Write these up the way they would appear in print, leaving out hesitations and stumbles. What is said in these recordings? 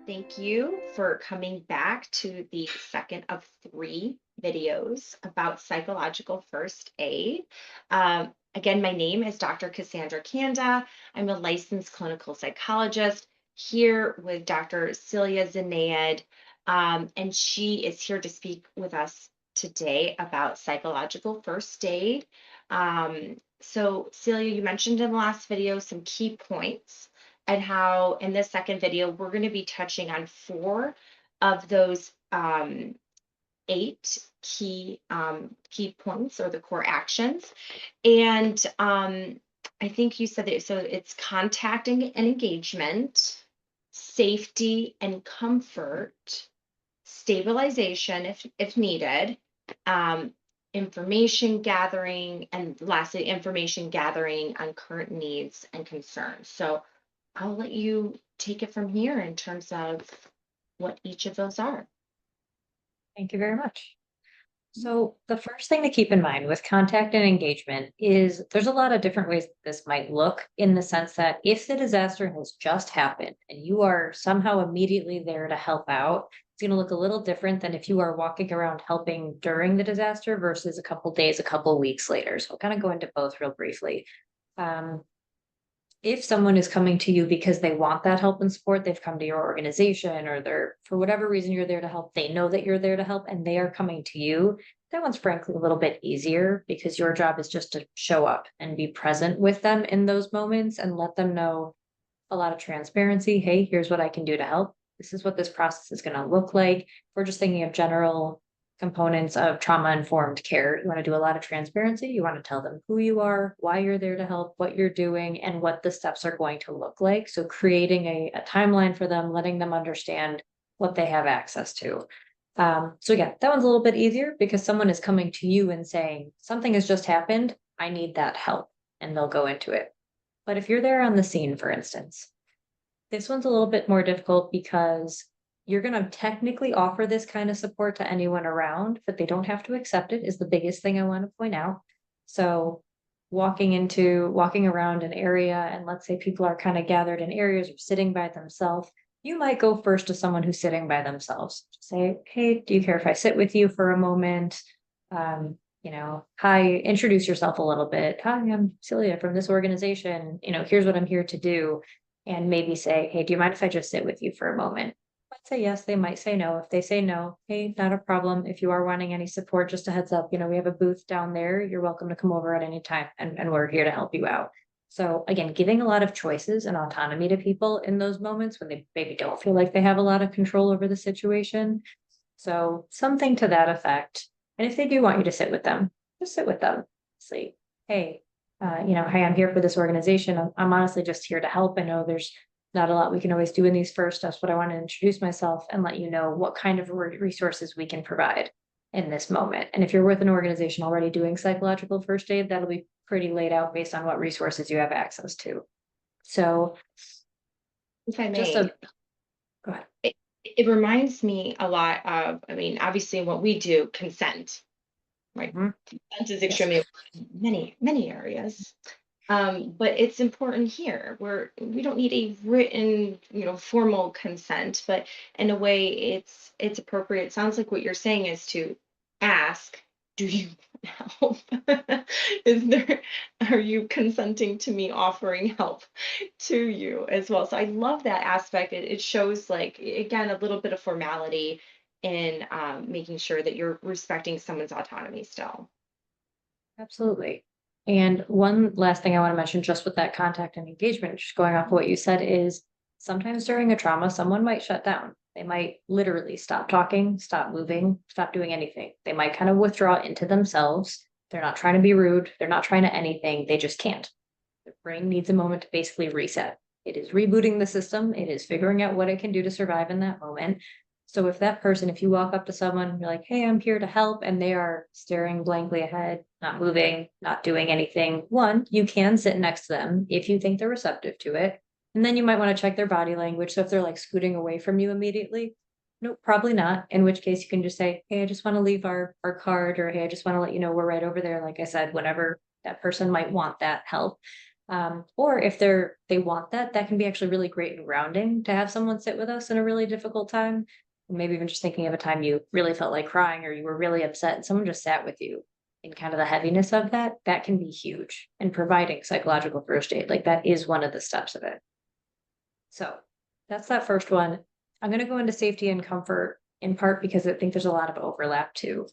Thank you for coming back to the second of three videos about psychological first aid. Again, my name is Dr. Cassandra Kanda. I'm a licensed clinical psychologist here with Dr. Celia Zanaed, and she is here to speak with us today about psychological first aid. So, Celia, you mentioned in the last video some key points and how in this second video we're going to be touching on four of those eight key points or the core actions. And I think you said that, so it's contacting and engagement, safety and comfort, stabilization if needed, um, information gathering, and lastly information gathering on current needs and concerns. So I'll let you take it from here in terms of what each of those are. Thank you very much. So, the first thing to keep in mind with contact and engagement is there's a lot of different ways that this might look in the sense that if the disaster has just happened and you are somehow immediately there to help out, it's going to look a little different than if you are walking around helping during the disaster versus a couple days, a couple weeks later. So, I'll kind of go into both real briefly. Um, if someone is coming to you because they want that help and support, they've come to your organization or they're, for whatever reason, you're there to help, they know that you're there to help and they are coming to you. That one's frankly a little bit easier because your job is just to show up and be present with them in those moments and let them know a lot of transparency. Hey, here's what I can do to help. This is what this process is going to look like. We're just thinking of general components of trauma informed care. You want to do a lot of transparency. You want to tell them who you are, why you're there to help, what you're doing, and what the steps are going to look like. So, creating a timeline for them, letting them understand what they have access to. So, yeah, that one's a little bit easier because someone is coming to you and saying, something has just happened. I need that help. And they'll go into it. But if you're there on the scene, for instance, this one's a little bit more difficult because you're going to technically offer this kind of support to anyone around, but they don't have to accept it, is the biggest thing I want to point out. So, walking around an area, and let's say people are kind of gathered in areas or sitting by themselves, you might go first to someone who's sitting by themselves. Say, hey, do you care if I sit with you for a moment? Hi, introduce yourself a little bit. Hi, I'm Celia from this organization. Here's what I'm here to do, and maybe say, hey, do you mind if I just sit with you for a moment? Might say yes, they might say no. If they say no, hey, not a problem. If you are wanting any support, just a heads up, we have a booth down there. You're welcome to come over at any time, and we're here to help you out. So again, giving a lot of choices and autonomy to people in those moments when they maybe don't feel like they have a lot of control over the situation. So something to that effect. And if they do want you to sit with them, just sit with them. Say, hey, hey, I'm here for this organization. I'm honestly just here to help. I know there's not a lot we can always do in these first steps, but I want to introduce myself and let you know what kind of resources we can provide in this moment. And if you're with an organization already doing psychological first aid, that'll be pretty laid out based on what resources you have access to. So, If I just may, a go ahead. it reminds me a lot of, I mean, obviously, what we do, consent, right? Mhm. Consent is Yes. extremely important in many areas. But it's important here where we don't need a written, formal consent, but in a way it's appropriate. It sounds like what you're saying is to ask, do you help? Is there, are you consenting to me offering help to you as well? So I love that aspect. It shows, like, again, a little bit of formality in making sure that you're respecting someone's autonomy still. Absolutely. And one last thing I want to mention just with that contact and engagement, just going off of what you said, is sometimes during a trauma, someone might shut down. They might literally stop talking, stop moving, stop doing anything. They might kind of withdraw into themselves. They're not trying to be rude. They're not trying to anything. They just can't. The brain needs a moment to basically reset. It is rebooting the system. It is figuring out what it can do to survive in that moment. So if that person, if you walk up to someone, you're like, hey, I'm here to help, and they are staring blankly ahead, not moving, not doing anything, one, you can sit next to them if you think they're receptive to it. And then you might want to check their body language. So if they're like scooting away from you immediately, nope, probably not. In which case you can just say, hey, I just want to leave our card, or hey, I just want to let you know we're right over there. Like I said, whenever that person might want that help. Or if they want that, that can be actually really great and grounding to have someone sit with us in a really difficult time. Maybe even just thinking of a time you really felt like crying or you were really upset and someone just sat with you in kind of the heaviness of that, that can be huge. And providing psychological first aid, like that is one of the steps of it. So that's that first one. I'm going to go into safety and comfort in part because I think there's a lot of overlap too.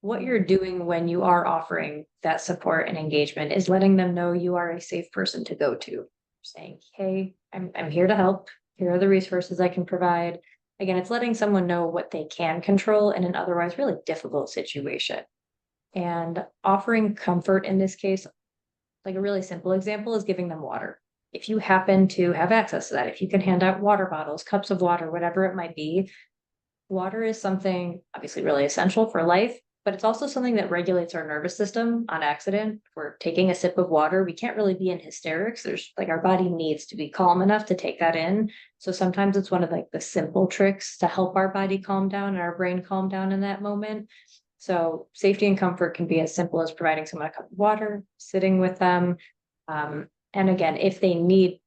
What you're doing when you are offering that support and engagement is letting them know you are a safe person to go to. Saying, hey, I'm here to help. Here are the resources I can provide. Again, it's letting someone know what they can control in an otherwise really difficult situation. And offering comfort in this case, like a really simple example, is giving them water. If you happen to have access to that, if you can hand out water bottles, cups of water, whatever it might be, water is something obviously really essential for life, but it's also something that regulates our nervous system on accident. If we're taking a sip of water, we can't really be in hysterics. There's like our body needs to be calm enough to take that in. So sometimes it's one of like the simple tricks to help our body calm down and our brain calm down in that moment. So safety and comfort can be as simple as providing someone a cup of water, sitting with them. And again, if they need,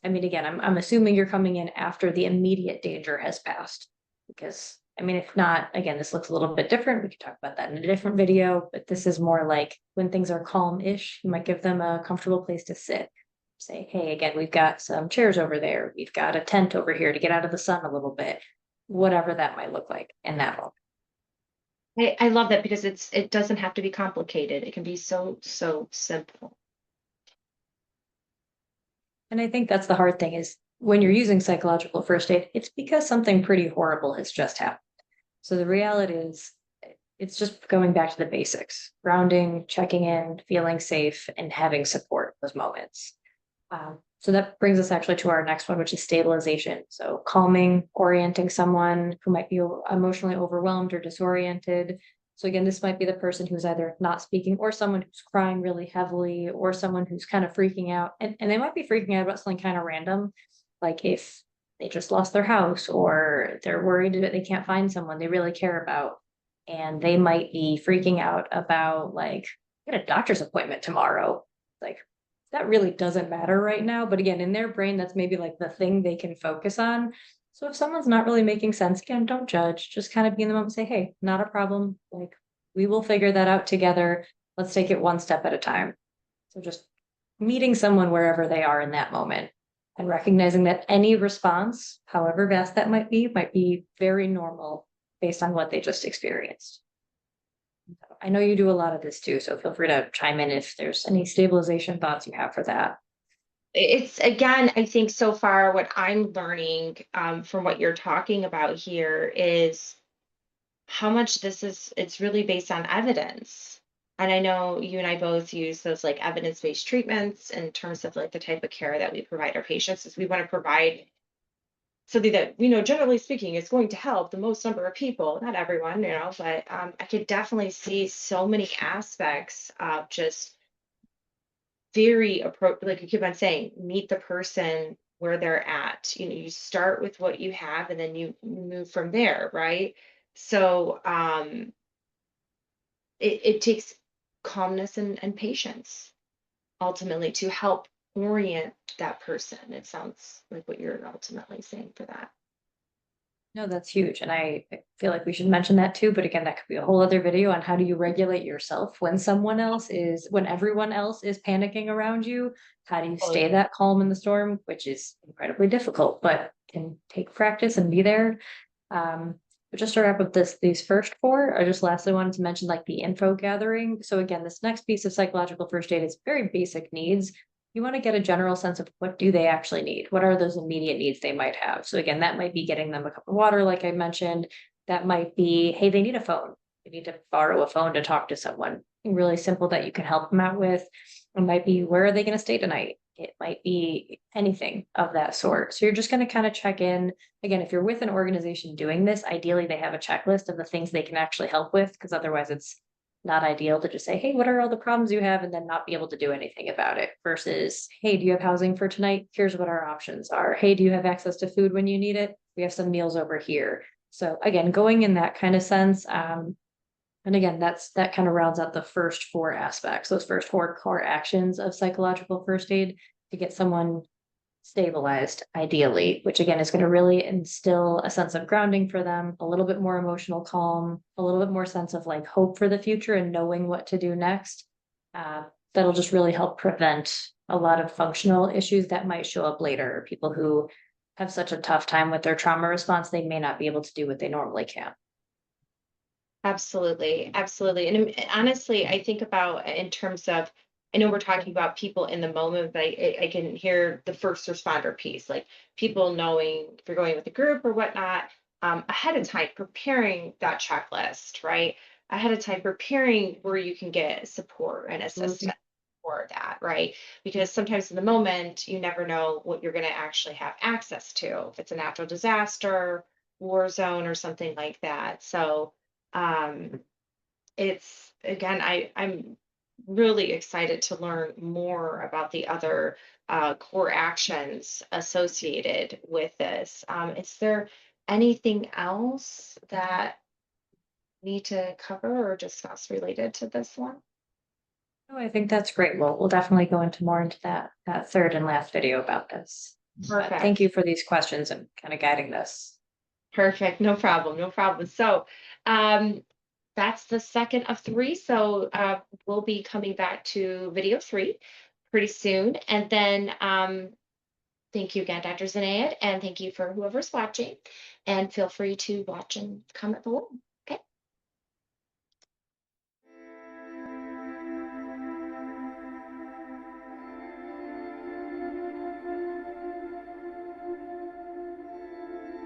I mean, again, I'm assuming you're coming in after the immediate danger has passed. Because, I mean, if not, again, this looks a little bit different. We could talk about that in a different video, but this is more like when things are calm-ish, you might give them a comfortable place to sit. Say, hey, again, we've got some chairs over there. We've got a tent over here to get out of the sun a little bit, whatever that might look like in that moment. I love that because it doesn't have to be complicated. It can be so simple. And I think that's the hard thing is when you're using psychological first aid, it's because something pretty horrible has just happened. So the reality is it's just going back to the basics, grounding, checking in, feeling safe, and having support those moments. So that brings us actually to our next one, which is stabilization. So calming, orienting someone who might be emotionally overwhelmed or disoriented. So again, this might be the person who's either not speaking or someone who's crying really heavily or someone who's kind of freaking out. And they might be freaking out about something kind of random, like if they just lost their house or they're worried that they can't find someone they really care about. And they might be freaking out about like, I got a doctor's appointment tomorrow. Like, that really doesn't matter right now. But again, in their brain, that's maybe like the thing they can focus on. So if someone's not really making sense, again, don't judge. Just kind of be in the moment and say, hey, not a problem. Like, we will figure that out together. Let's take it one step at a time. So just meeting someone wherever they are in that moment and recognizing that any response, however vast that might be very normal based on what they just experienced. I know you do a lot of this too, so feel free to chime in if there's any stabilization thoughts you have for that. It's again, I think so far what I'm learning from what you're talking about here is how much it's really based on evidence. And I know you and I both use those like evidence-based treatments in terms of like the type of care that we provide our patients is we want to provide something that, generally speaking, is going to help the most number of people, not everyone, but I could definitely see so many aspects of just very appropriate, like you keep on saying, meet the person where they're at. You start with what you have and then you move from there, right? So it takes calmness and patience ultimately to help orient that person. It sounds like what you're ultimately saying for that. No, that's huge. And I feel like we should mention that too. But again, that could be a whole other video on how do you regulate yourself when everyone else is panicking around you? How do you Totally. stay that calm in the storm, which is incredibly difficult, but can take practice and be there. But just to wrap up these first four, I just lastly wanted to mention like the info gathering. So again, this next piece of psychological first aid is very basic needs. You want to get a general sense of what do they actually need? What are those immediate needs they might have? So again, that might be getting them a cup of water, like I mentioned. That might be, hey, they need a phone. They need to borrow a phone to talk to someone. Really simple that you can help them out with. It might be, where are they going to stay tonight? It might be anything of that sort. So you're just going to kind of check in. Again, if you're with an organization doing this, ideally they have a checklist of the things they can actually help with, because otherwise it's not ideal to just say, hey, what are all the problems you have? And then not be able to do anything about it versus, hey, do you have housing for tonight? Here's what our options are. Hey, do you have access to food when you need it? We have some meals over here. So again, going in that kind of sense, And again, that kind of rounds out the first four aspects, those first four core actions of psychological first aid to get someone stabilized, ideally, which again is going to really instill a sense of grounding for them, a little bit more emotional calm, a little bit more sense of like hope for the future and knowing what to do next. Uh, that'll just really help prevent a lot of functional issues that might show up later. People who have such a tough time with their trauma response, they may not be able to do what they normally can. Absolutely, absolutely. And honestly, I think about in terms of, I know we're talking about people in the moment, but I can hear the first responder piece, like people knowing if you're going with a group or whatnot, ahead of time, preparing that checklist, right? Ahead of time, preparing where you can get support and Absolutely. assistance for that, right? Because sometimes in the moment, you never know what you're going to actually have access to, if it's a natural disaster, war zone, or something like that. So, um, it's again, I'm really excited to learn more about the other core actions associated with this. Is there anything else that we need to cover or discuss related to this one? Oh, I think that's great. Well, we'll definitely go into more into that third and last video about this. But thank Perfect. you for these questions and kind of guiding this. Perfect. No problem. No problem. So, um, that's the second of three. So, we'll be coming back to video three pretty soon. And then, thank you again, Dr. Zanaid, and thank you for whoever's watching. And feel free to watch and comment below.